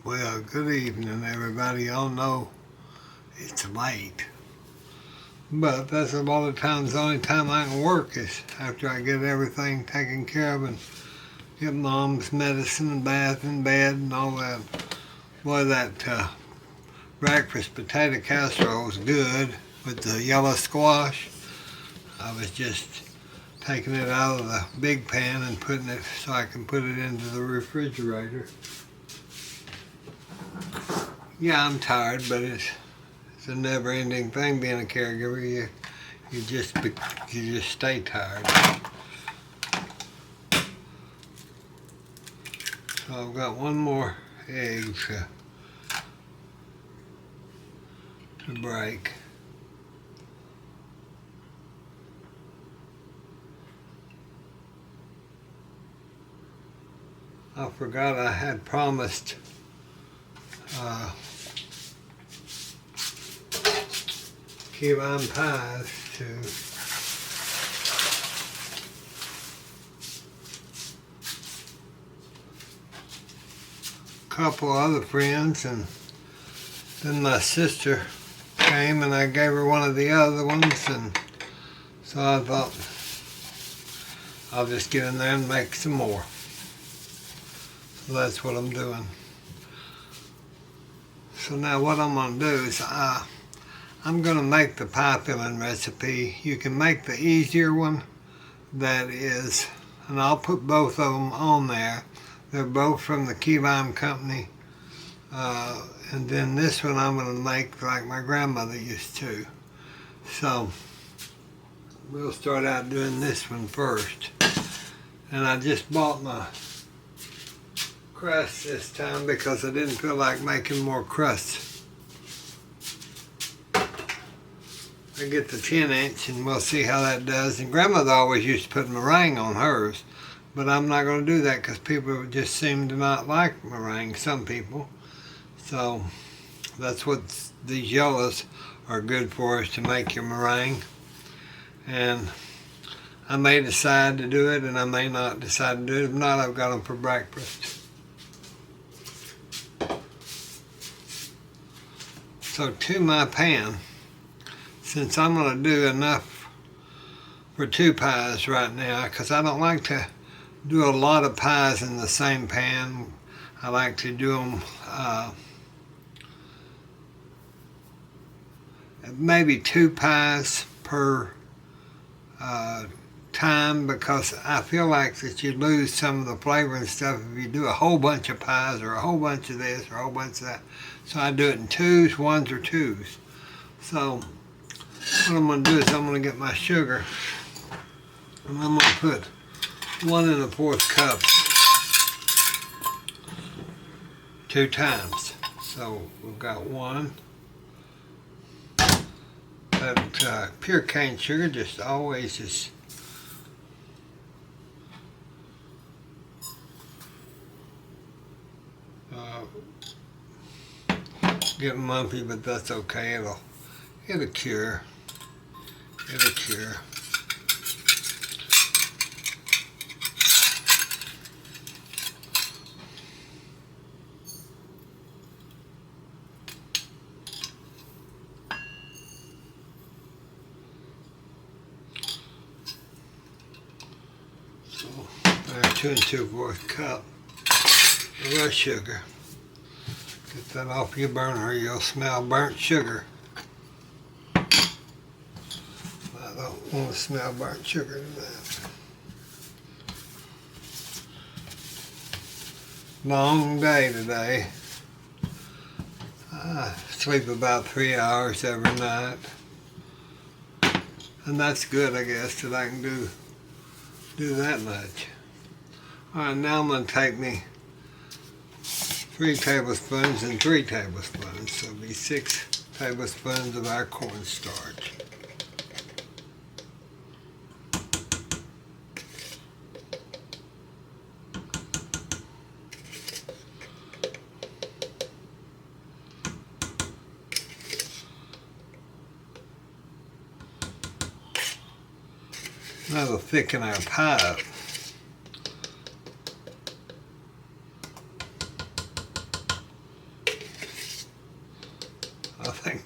Well, good evening, everybody. Y'all know it's late, but that's a lot of times the only time I can work is after I get everything taken care of and get Mom's medicine and bath and bed and all that. Boy, that breakfast potato casserole was good with the yellow squash. I was just taking it out of the big pan and putting it so I can put it into the refrigerator. Yeah, I'm tired, but it's a never-ending thing being a caregiver. You just stay tired. So I've got one more egg to break. I forgot I had promised key lime pies to a couple other friends, and then my sister came and I gave her one of the other ones, and so I thought I'll just get in there and make some more. So that's what I'm doing. So now what I'm going to do is I'm going to make the pie filling recipe. You can make the easier one, that is, and I'll put both of them on there. They're both from the Key Lime Company. And then this one I'm going to make like my grandmother used to. So we'll start out doing this one first. And I just bought my crust this time because I didn't feel like making more crusts. I get the 10-inch and we'll see how that does. And Grandmother always used to put meringue on hers, but I'm not going to do that because people just seem to not like meringue, some people. So that's what these yellows are good for, is to make your meringue. And I may decide to do it and I may not decide to do it. If not, I've got them for breakfast. So to my pan, since I'm going to do enough for 2 pies right now, because I don't like to do a lot of pies in the same pan. I like to do them maybe 2 pies per time, because I feel like that you lose some of the flavor and stuff if you do a whole bunch of pies or a whole bunch of this or a whole bunch of that. So I do it in 2s, 1s, or 2s. So what I'm going to do is I'm going to get my sugar and I'm going to put 1 1/4 cups 2 times. So we've got 1. That pure cane sugar just always is getting lumpy, but that's okay. It'll cure. It'll cure. So there's 2 2/4 cup of our sugar. Get that off your burner, you'll smell burnt sugar. I don't want to smell burnt sugar in that. Long day today. I sleep about 3 hours every night. And that's good, I guess, that I can do that much. Alright, now I'm going to take me 3 tablespoons and 3 tablespoons. So it'll be 6 tablespoons of our cornstarch. That'll thicken our pie up.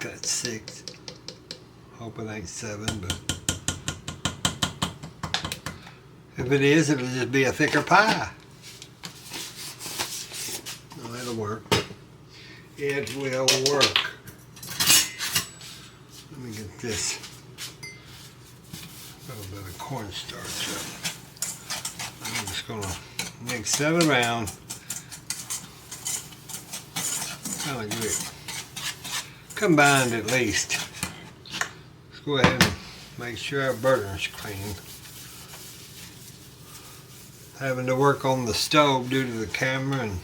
think that's 6. Hope it ain't 7, but if it is, it'll just be a thicker pie. No, it'll work. It will work. Let me get this little bit of cornstarch up. I'm just going to mix that around. Kind of good. Combined at least. Let's go ahead and make sure our burner's clean. Having to work on the stove due to the camera and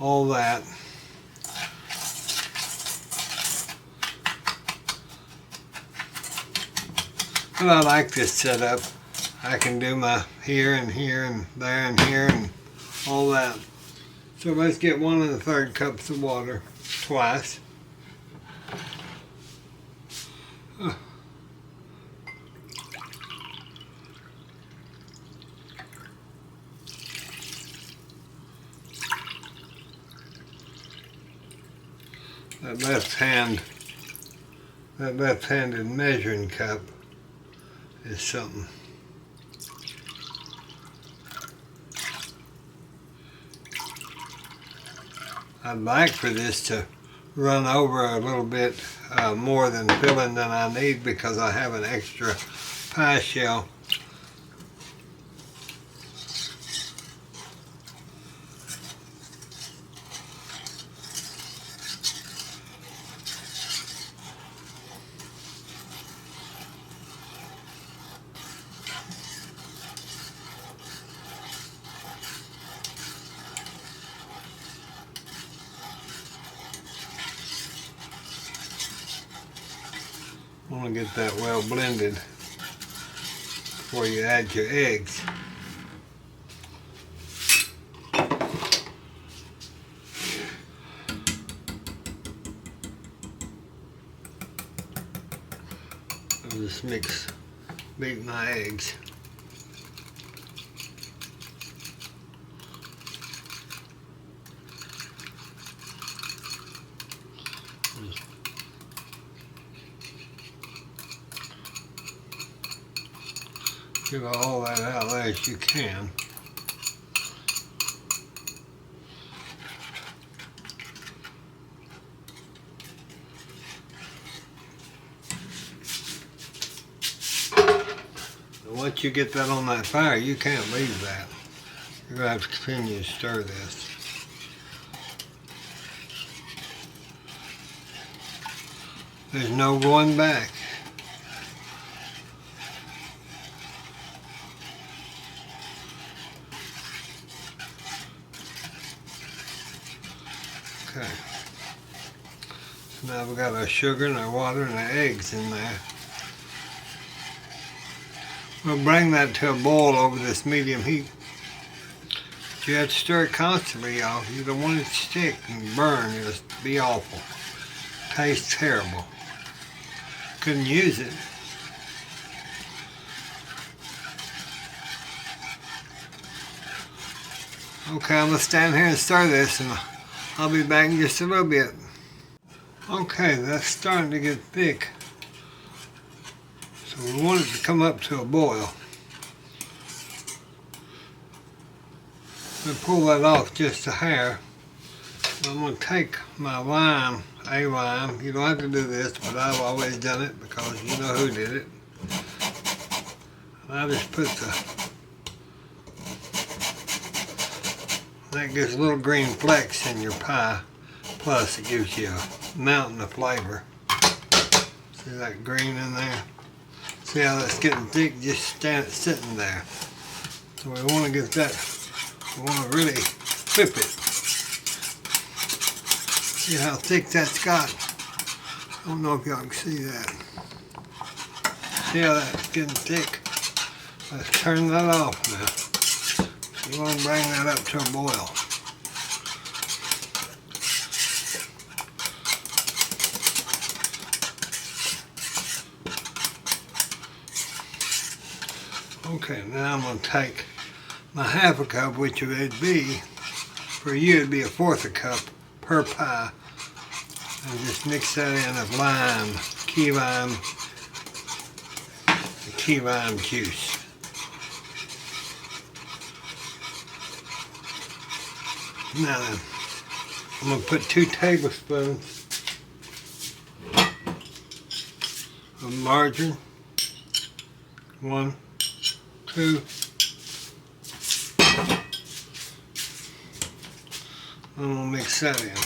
all that. But I like this setup. I can do my here and here and there and here and all that. So let's get 1 1/3 cups of water twice. That left-handed measuring cup is something. I'd like for this to run over a little bit more than filling than I need because I have an extra pie shell. Want to get that well blended before you add your eggs. I'll just beat my eggs. Get all that out there as you can. And once you get that on that fire, you can't leave that. You're going to have to continue to stir this. There's no going back. Okay, so now we've got our sugar and our water and our eggs in there. We'll bring that to a boil over this medium heat. But you have to stir it constantly, y'all. You don't want it to stick and burn. It'll be awful. Tastes terrible. Couldn't use it. Okay, I'm going to stand here and stir this and I'll be back in just a little bit. Okay, that's starting to get thick. So we want it to come up to a boil. I'm going to pull that off just a hair. I'm going to take my lime, a lime. You don't have to do this, but I've always done it because you know who did it. And I just put that gives little green flecks in your pie. Plus it gives you a mountain of flavor. See that green in there? See how that's getting thick? Just sitting there. So we want to get that, we want to really whip it. See how thick that's got? I don't know if y'all can see that. See how that's getting thick? Let's turn that off now. So we're going to bring that up to a boil. Okay, now I'm going to take my half a cup, which would be, for you it'd be 1/4 cup per pie. And just mix that in of lime, key lime juice. Now then, I'm going to put 2 tablespoons of margarine. 1, 2. I'm going to mix that in.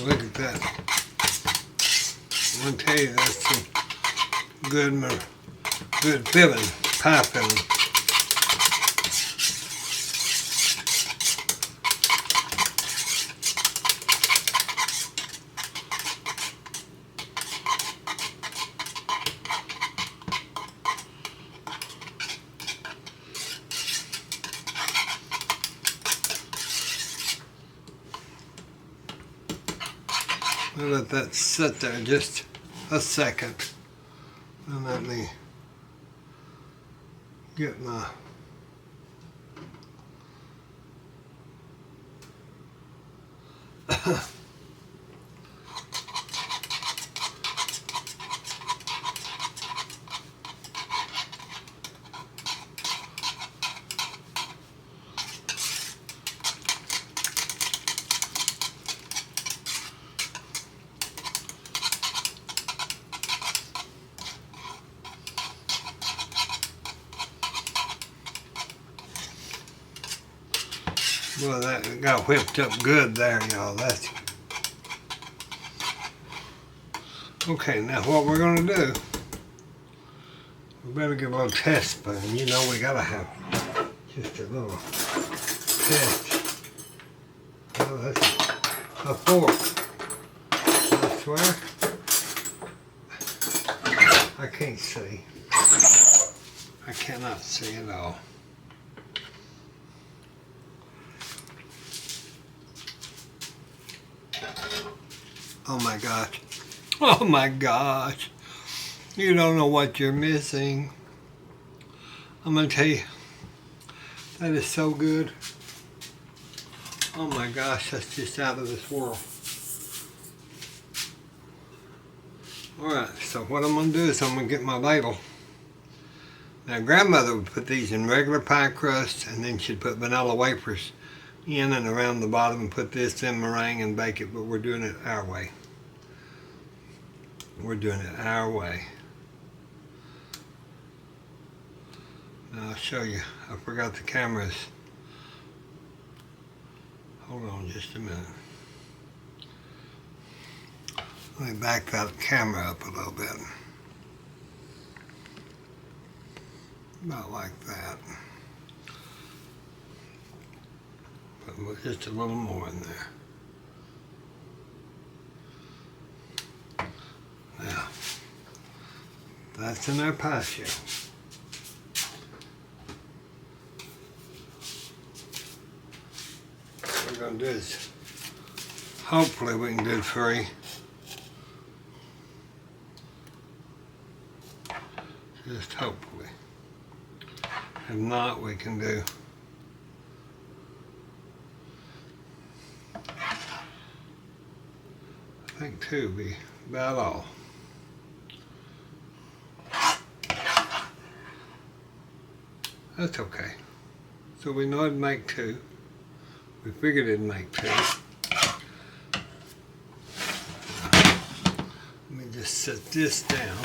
Look at that. I'm going to tell you that's some good filling, pie filling. I'll let that sit there just a second and let me get my well, that got whipped up good there, y'all. That's okay. Now what we're gonna do, we better get a little test spoon. You know we gotta have just a little test. Oh, that's a fork. I swear, I can't see. I cannot see at all. Oh my gosh. Oh my gosh. You don't know what you're missing. I'm going to tell you, that is so good. Oh my gosh, that's just out of this world. Alright, so what I'm going to do is I'm going to get my ladle. Now grandmother would put these in regular pie crust and then she'd put vanilla wafers in and around the bottom and put this in meringue and bake it, but we're doing it our way. We're doing it our way. Now I'll show you. I forgot the cameras. Hold on just a minute. Let me back that camera up a little bit. About like that. But just a little more in there. Now, that's in our pie shell. What we're going to do is, hopefully we can do 3. Just hopefully. If not, we can do I think 2 would be about all. That's okay. So we know it'd make 2. We figured it'd make 2. Let me just set this down.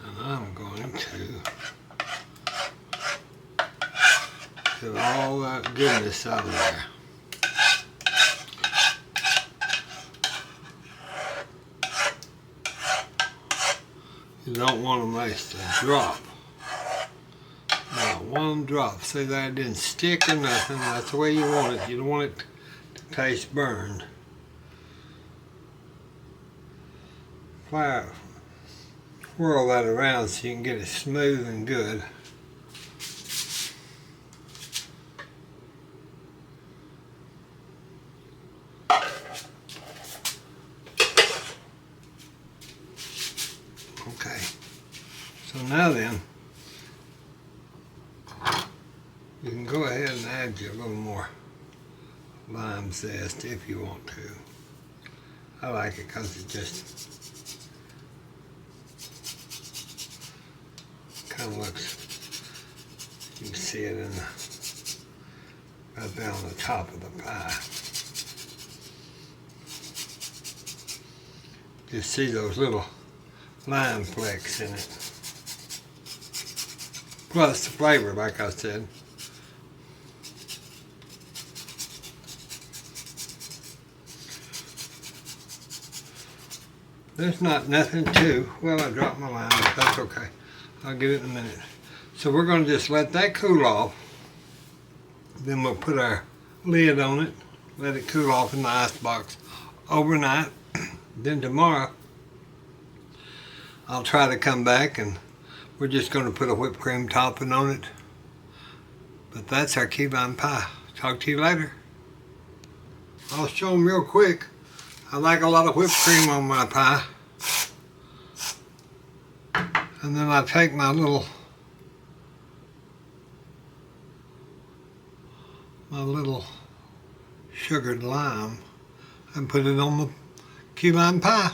And I'm going to get all that goodness out of there. You don't want to waste a drop. Not one drop. See that it didn't stick or nothing. That's the way you want it. You don't want it to taste burned. Whirl that around so you can get it smooth and good. Okay. So now then, you can go ahead and add your little more lime zest if you want to. I like it because it just kind of looks, you can see it in the, right there on the top of the pie. Just see those little lime flecks in it. Plus the flavor, like I said. There's not nothing to, well, I dropped my lime, but that's okay. I'll get it in a minute. So we're going to just let that cool off. Then we'll put our lid on it, let it cool off in the ice box overnight. Then tomorrow, I'll try to come back and we're just going to put a whipped cream topping on it. But that's our key lime pie. Talk to you later. I'll show them real quick. I like a lot of whipped cream on my pie. And then I take my little sugared lime and put it on the key lime pie.